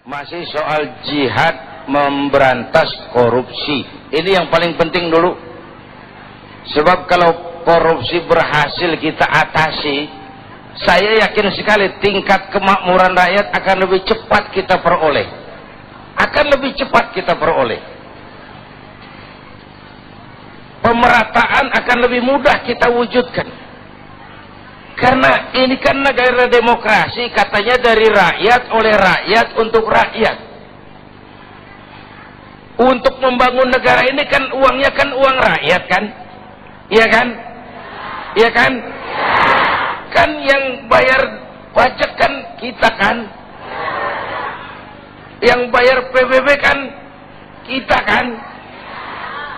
Masih soal jihad memberantas korupsi. Ini yang paling penting dulu. Sebab kalau korupsi berhasil kita atasi, saya yakin sekali tingkat kemakmuran rakyat akan lebih cepat kita peroleh. Akan lebih cepat kita peroleh. Pemerataan akan lebih mudah kita wujudkan. Karena ini kan negara demokrasi, katanya dari rakyat, oleh rakyat, untuk rakyat. Untuk membangun negara ini kan uangnya kan uang rakyat kan? Iya kan? Iya kan? Kan yang bayar pajak kan kita kan? Yang bayar PBB kan kita kan?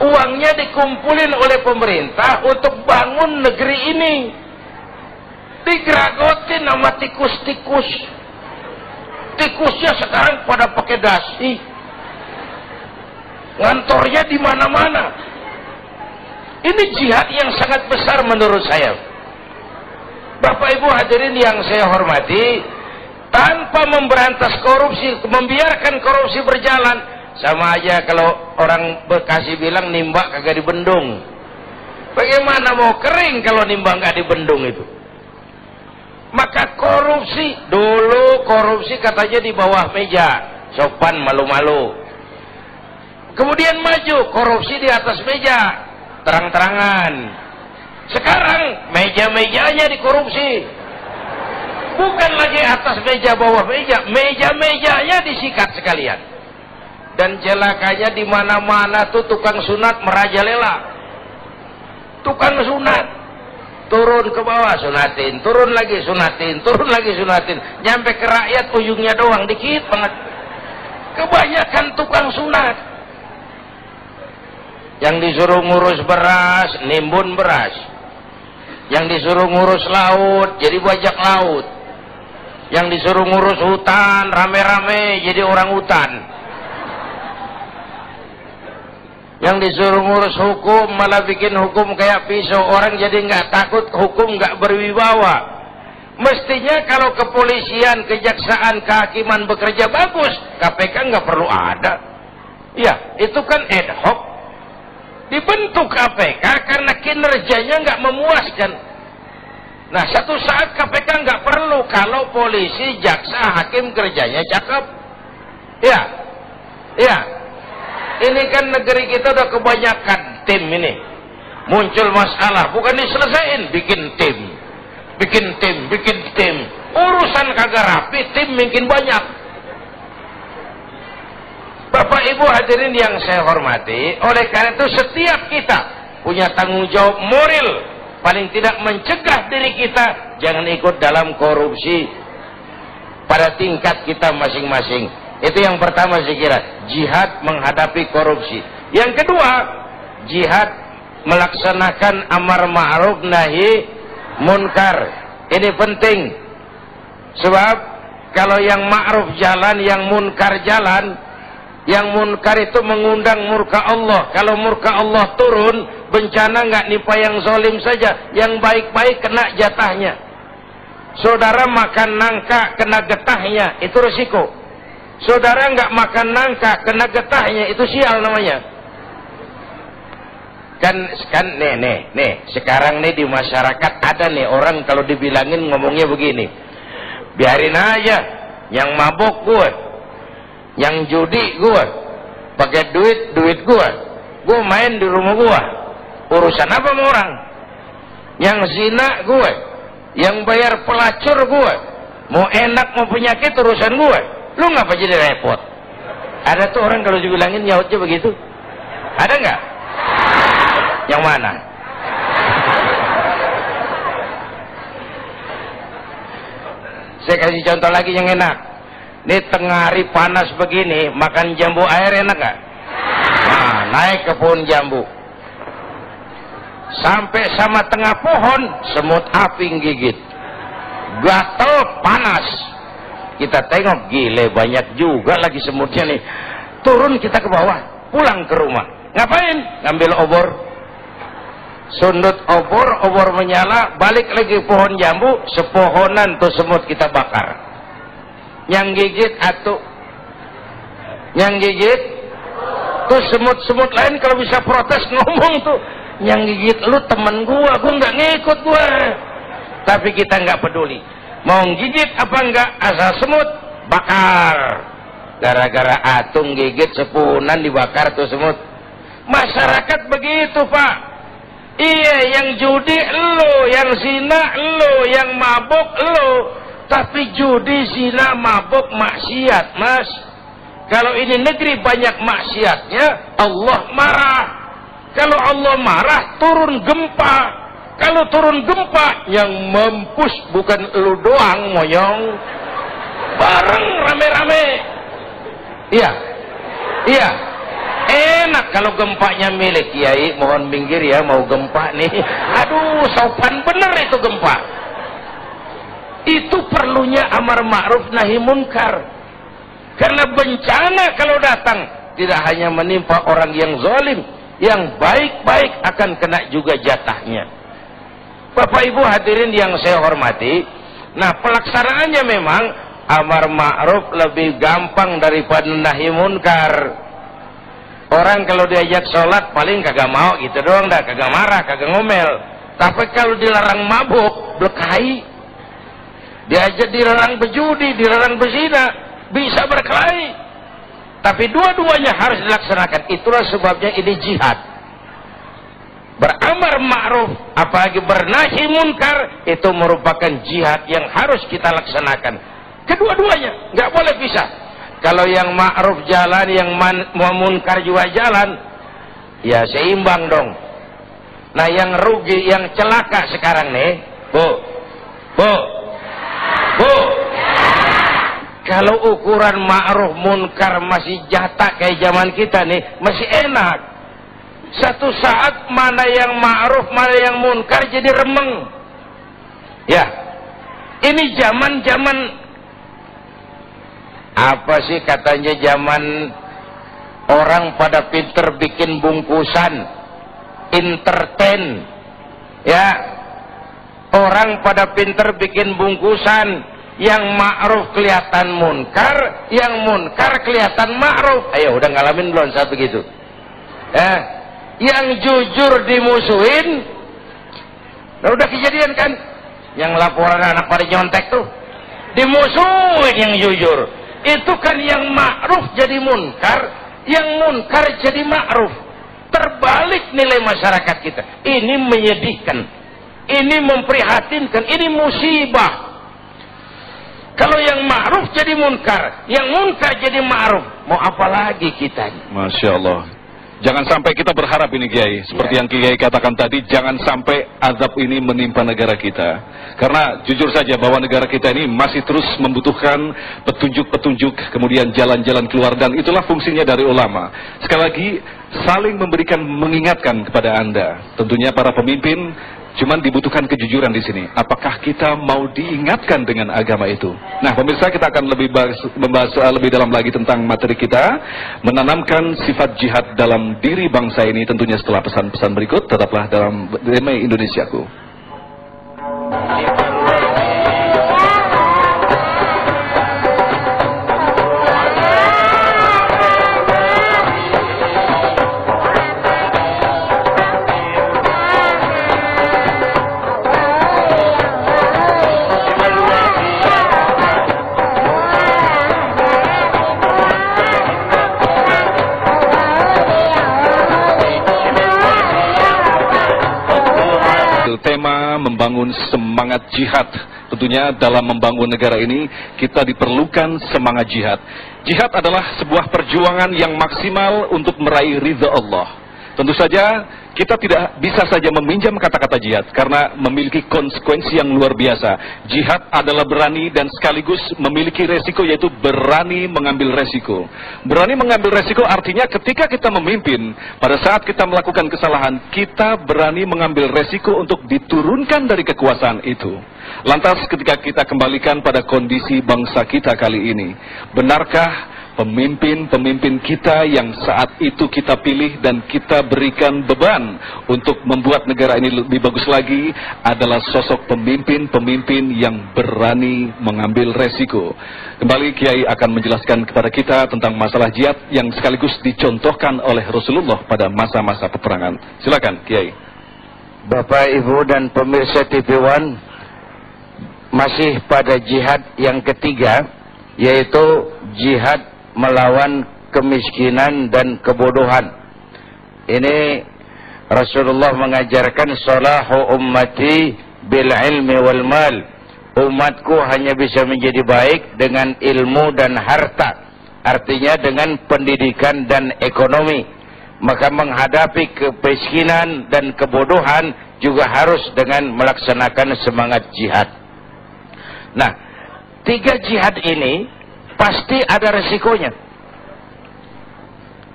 Uangnya dikumpulin oleh pemerintah untuk bangun negeri ini. Digeragotin sama tikus-tikus. Tikusnya sekarang pada pakai dasi. Ngantornya di mana-mana. Ini jihad yang sangat besar menurut saya. Bapak Ibu hadirin yang saya hormati, tanpa memberantas korupsi, membiarkan korupsi berjalan, sama aja kalau orang Bekasi bilang nimba kagak dibendung. Bagaimana mau kering kalau nimba nggak dibendung itu? Maka korupsi, dulu korupsi katanya di bawah meja, sopan malu-malu. Kemudian maju, korupsi di atas meja, terang-terangan. Sekarang meja-mejanya dikorupsi. Bukan lagi atas meja, bawah meja, meja-mejanya disikat sekalian. Dan celakanya di mana-mana tuh tukang sunat merajalela. Tukang sunat turun ke bawah sunatin, turun lagi sunatin, turun lagi sunatin, nyampe ke rakyat ujungnya doang dikit banget. Kebanyakan tukang sunat. Yang disuruh ngurus beras, nimbun beras. Yang disuruh ngurus laut, jadi bajak laut. Yang disuruh ngurus hutan, rame-rame jadi orang hutan. Yang disuruh ngurus hukum malah bikin hukum kayak pisau, orang jadi nggak takut, hukum nggak berwibawa. Mestinya kalau kepolisian, kejaksaan, kehakiman bekerja bagus, KPK nggak perlu ada. Ya, itu kan ad hoc. Dibentuk KPK karena kinerjanya nggak memuaskan. Nah, satu saat KPK nggak perlu kalau polisi, jaksa, hakim kerjanya cakep. Ya, ya. Ini kan negeri kita udah kebanyakan tim ini. Muncul masalah, bukan diselesain, bikin tim. Bikin tim, bikin tim. Urusan kagak rapi, tim makin banyak. Bapak Ibu hadirin yang saya hormati, oleh karena itu setiap kita punya tanggung jawab moral, paling tidak mencegah diri kita jangan ikut dalam korupsi pada tingkat kita masing-masing. Itu yang pertama saya kira, jihad menghadapi korupsi. Yang kedua, jihad melaksanakan amar ma'ruf nahi munkar. Ini penting. Sebab kalau yang ma'ruf jalan, yang munkar jalan, yang munkar itu mengundang murka Allah. Kalau murka Allah turun, bencana nggak nimpa yang zalim saja, yang baik-baik kena jatahnya. Saudara makan nangka kena getahnya, itu resiko. Saudara nggak makan nangka kena getahnya, itu sial namanya. Kan nih sekarang nih di masyarakat ada nih orang kalau dibilangin ngomongnya begini, biarin aja, yang mabok gue, yang judi gue, pakai duit gue main di rumah gue, urusan apa sama orang? Yang zina gue, yang bayar pelacur gue, mau enak mau penyakit urusan gue. Lu ngapa jadi repot? Ada tuh orang kalau dibilangin nyautnya begitu. Ada nggak? Yang mana? Saya kasih contoh lagi yang enak. Ini tengah hari panas begini, makan jambu air enak nggak? Nah, naik ke pohon jambu. Sampai sama tengah pohon, semut api gigit. Gatel, panas. Kita tengok, gile banyak juga lagi semutnya nih. Turun kita ke bawah, pulang ke rumah. Ngapain? Ngambil obor. Sundut obor menyala, balik lagi pohon jambu, sepohonan tuh semut kita bakar. Yang gigit atuh Yang gigit tuh semut-semut lain kalau bisa protes ngomong tuh, yang gigit lu temen gua nggak ngikut gua. Tapi kita nggak peduli, mau gigit apa enggak, asal semut bakar. Gara-gara atung gigit sepunan dibakar tuh semut. Masyarakat begitu Pak. Iya, yang judi elu, yang zina elu, yang mabuk elu. Tapi judi, zina, mabuk maksiat Mas. Kalau ini negeri banyak maksiatnya, Allah marah. Kalau Allah marah, turun gempa. Kalau turun gempa, yang mampus bukan elu doang, moyong. Bareng rame-rame. Iya. Iya. Enak kalau gempanya milik Kiai, mohon minggir ya, mau gempa nih. Aduh, sopan bener itu gempa. Itu perlunya amar ma'ruf nahi munkar. Karena bencana kalau datang tidak hanya menimpa orang yang zalim, yang baik-baik akan kena juga jatahnya. Bapak Ibu hadirin yang saya hormati, nah pelaksanaannya memang amar ma'ruf lebih gampang daripada nahi munkar. Orang kalau diajak sholat paling kagak mau gitu doang dah, kagak marah, kagak ngomel. Tapi kalau dilarang mabuk, berkelahi. Diajak dilarang berjudi, dilarang berzina, bisa berkelahi. Tapi dua-duanya harus dilaksanakan. Itulah sebabnya ini jihad. Beramar ma'ruf, apalagi bernahi munkar, itu merupakan jihad yang harus kita laksanakan. Kedua-duanya, nggak boleh pisah. Kalau yang ma'ruf jalan, yang munkar juga jalan, ya seimbang dong. Nah yang rugi, yang celaka sekarang nih, Bu, kalau ukuran ma'ruf munkar masih jatah kayak zaman kita nih, masih enak. Satu saat mana yang ma'ruf, mana yang munkar jadi remeng. Ya, ini zaman apa sih katanya, zaman orang pada pinter bikin bungkusan, entertain, ya, orang pada pinter bikin bungkusan, yang ma'ruf kelihatan munkar, yang munkar kelihatan ma'ruf. Ayo udah ngalamin belum saat begitu? Yang jujur dimusuhin. Nah, udah kejadian kan? Yang laporan anak pada nyontek tuh dimusuhin yang jujur. Itu kan yang ma'ruf jadi munkar, yang munkar jadi ma'ruf. Terbalik nilai masyarakat kita. Ini menyedihkan, ini memprihatinkan, ini musibah. Kalau yang ma'ruf jadi munkar, yang munkar jadi ma'ruf, mau apa lagi kita? Masya Allah. Jangan sampai kita berharap ini Kiai, seperti yang Kiai katakan tadi, jangan sampai azab ini menimpa negara kita. Karena jujur saja bahwa negara kita ini masih terus membutuhkan petunjuk-petunjuk, kemudian jalan-jalan keluar, dan itulah fungsinya dari ulama. Sekali lagi, saling memberikan, mengingatkan kepada Anda. Tentunya para pemimpin, cuman dibutuhkan kejujuran di sini. Apakah kita mau diingatkan dengan agama itu? Nah, pemirsa, kita akan membahas lebih dalam lagi tentang materi kita, menanamkan sifat jihad dalam diri bangsa ini. Tentunya setelah pesan-pesan berikut, tetaplah dalam Damai Indonesiaku. Tema membangun semangat jihad. Tentunya dalam membangun negara ini kita diperlukan semangat jihad. Jihad adalah sebuah perjuangan yang maksimal untuk meraih ridha Allah. Tentu saja kita tidak bisa saja meminjam kata-kata jihad karena memiliki konsekuensi yang luar biasa. Jihad adalah berani dan sekaligus memiliki resiko, yaitu berani mengambil resiko. Berani mengambil resiko artinya ketika kita memimpin, pada saat kita melakukan kesalahan, kita berani mengambil resiko untuk diturunkan dari kekuasaan itu. Lantas ketika kita kembalikan pada kondisi bangsa kita kali ini, benarkah pemimpin-pemimpin kita yang saat itu kita pilih dan kita berikan beban untuk membuat negara ini lebih bagus lagi adalah sosok pemimpin-pemimpin yang berani mengambil resiko. Kembali Kiai akan menjelaskan kepada kita tentang masalah jihad yang sekaligus dicontohkan oleh Rasulullah pada masa-masa peperangan. Silakan Kiai. Bapak, Ibu dan pemirsa TV One, masih pada jihad yang ketiga, yaitu jihad melawan kemiskinan dan kebodohan. Ini Rasulullah mengajarkan salahu ummati bil ilmi wal mal. Umatku hanya bisa menjadi baik dengan ilmu dan harta. Artinya dengan pendidikan dan ekonomi. Maka menghadapi kemiskinan dan kebodohan juga harus dengan melaksanakan semangat jihad. Nah, 3 jihad ini pasti ada resikonya.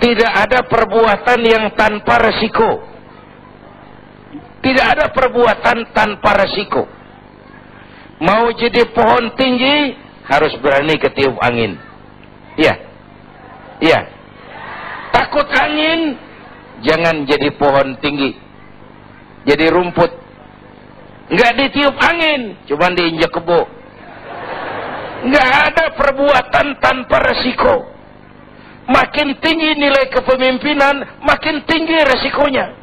Tidak ada perbuatan yang tanpa resiko. Tidak ada perbuatan tanpa resiko. Mau jadi pohon tinggi harus berani ketiup angin. Iya. Iya. Takut angin, jangan jadi pohon tinggi. Jadi rumput. Enggak ditiup angin, cuma diinjak kebo. Nggak ada perbuatan tanpa resiko. Makin tinggi nilai kepemimpinan, makin tinggi resikonya.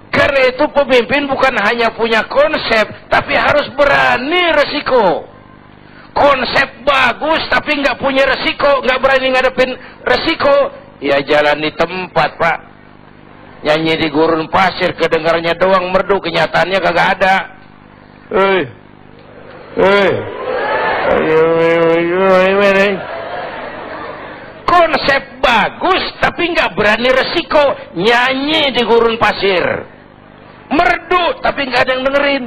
Karena itu pemimpin bukan hanya punya konsep, tapi harus berani resiko. Konsep bagus, tapi nggak punya resiko, nggak berani ngadepin resiko, ya jalan di tempat, Pak. Nyanyi di gurun pasir, kedengarannya doang merdu, kenyataannya kagak ada. Konsep bagus tapi nggak berani resiko, nyanyi di gurun pasir, merdu tapi nggak ada yang dengerin,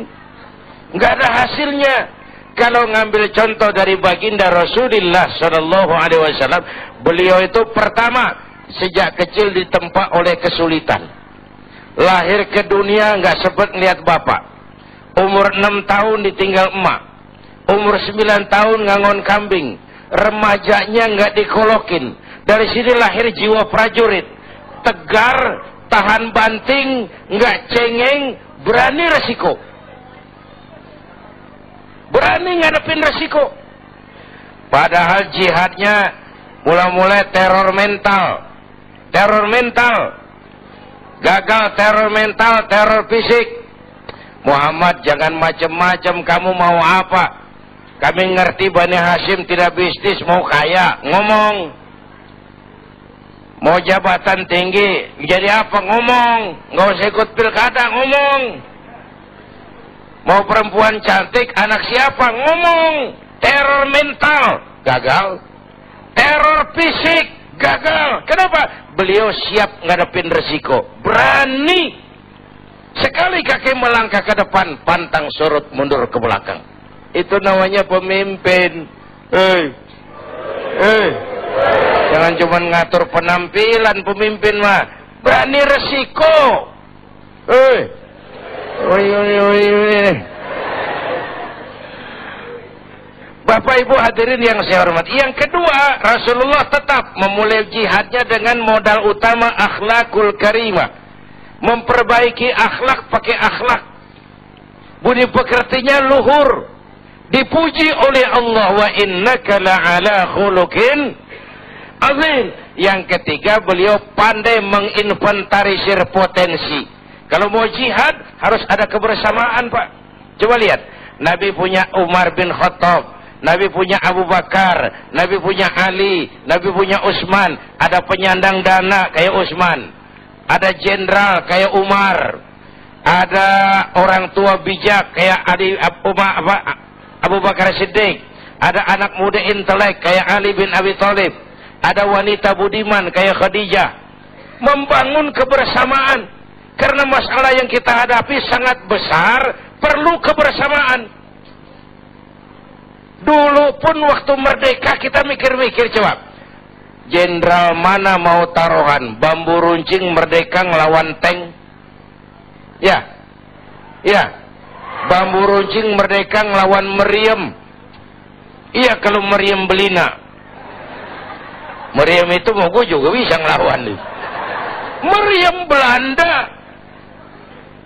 nggak ada hasilnya. Kalau ngambil contoh dari baginda Rasulullah Shallallahu Alaihi Wasallam, beliau itu pertama sejak kecil ditempa oleh kesulitan. Lahir ke dunia nggak sempat ngeliat bapak, umur 6 tahun ditinggal emak. Umur 9 tahun ngangon kambing, remajanya nggak dikolokin. Dari sini lahir jiwa prajurit, tegar, tahan banting, nggak cengeng, berani resiko, berani ngadepin resiko. Padahal jihadnya mula-mula teror mental, gagal teror mental, teror fisik. Muhammad, jangan macam-macam, kamu mau apa? Kami ngerti Bani Hashim tidak bisnis, mau kaya, ngomong. Mau jabatan tinggi, jadi apa, ngomong. Nggak usah ikut pilkada, ngomong. Mau perempuan cantik, anak siapa, ngomong. Teror mental, gagal. Teror fisik, gagal. Kenapa? Beliau siap ngadepin resiko, berani. Sekali kaki melangkah ke depan, pantang surut mundur ke belakang. Itu namanya pemimpin. Jangan cuma ngatur penampilan pemimpin mah, berani resiko. Bapak Ibu hadirin yang saya hormati, yang kedua, Rasulullah tetap memulai jihadnya dengan modal utama akhlakul karimah. Memperbaiki akhlak, pakai akhlak. Budi pekertinya luhur, dipuji oleh Allah, wa innaka la'ala khuluqin azim. Yang ketiga, beliau pandai menginventarisir potensi. Kalau mau jihad harus ada kebersamaan, Pak. Coba lihat, Nabi punya Umar bin Khattab, Nabi punya Abu Bakar, Nabi punya Ali, Nabi punya Utsman. Ada penyandang dana kayak Utsman, ada jenderal kayak Umar, ada orang tua bijak kayak Abu Bakar Siddiq, ada anak muda intelek kayak Ali bin Abi Thalib, ada wanita budiman kayak Khadijah. Membangun kebersamaan, karena masalah yang kita hadapi sangat besar, perlu kebersamaan. Dulu pun waktu merdeka kita mikir-mikir, coba, jenderal mana mau taruhan, bambu runcing merdeka ngelawan tank? Ya, bambu runcing merdeka ngelawan meriam. Iya, kalau meriam belina. Meriam itu mau gue juga bisa ngelawan nih. Meriam Belanda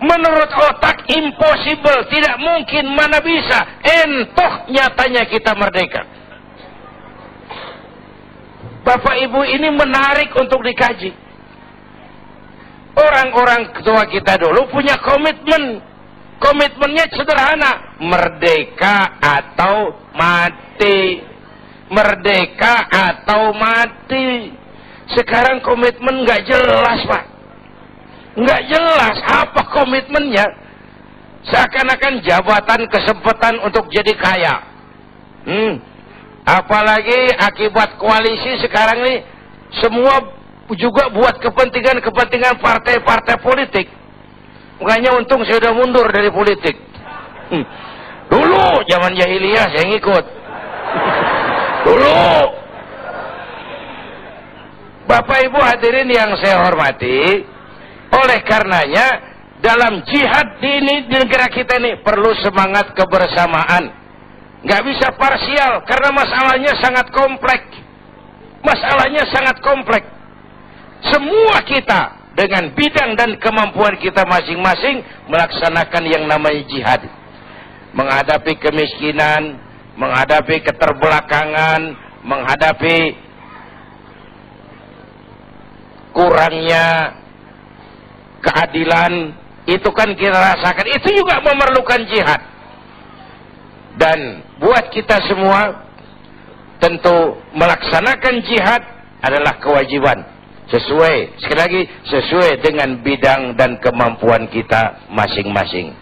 menurut otak impossible, tidak mungkin, mana bisa. Entoh nyatanya kita merdeka. Bapak Ibu, ini menarik untuk dikaji. Orang-orang tua kita dulu punya komitmen. Komitmennya sederhana, merdeka atau mati. Merdeka atau mati. Sekarang komitmen nggak jelas, Pak. Nggak jelas apa komitmennya. Seakan-akan jabatan, kesempatan untuk jadi kaya. Apalagi akibat koalisi sekarang ini, semua juga buat kepentingan partai-partai politik. Makanya untung saya sudah mundur dari politik. Dulu zaman jahiliyah saya ngikut. Dulu. Bapak Ibu hadirin yang saya hormati, oleh karenanya dalam jihad di negara kita ini perlu semangat kebersamaan. Nggak bisa parsial karena masalahnya sangat kompleks. Masalahnya sangat kompleks. Semua kita dengan bidang dan kemampuan kita masing-masing melaksanakan yang namanya jihad. Menghadapi kemiskinan, menghadapi keterbelakangan, menghadapi kurangnya keadilan, itu kan kita rasakan. Itu juga memerlukan jihad. Dan buat kita semua, tentu melaksanakan jihad adalah kewajiban. Sekali lagi, sesuai dengan bidang dan kemampuan kita masing-masing.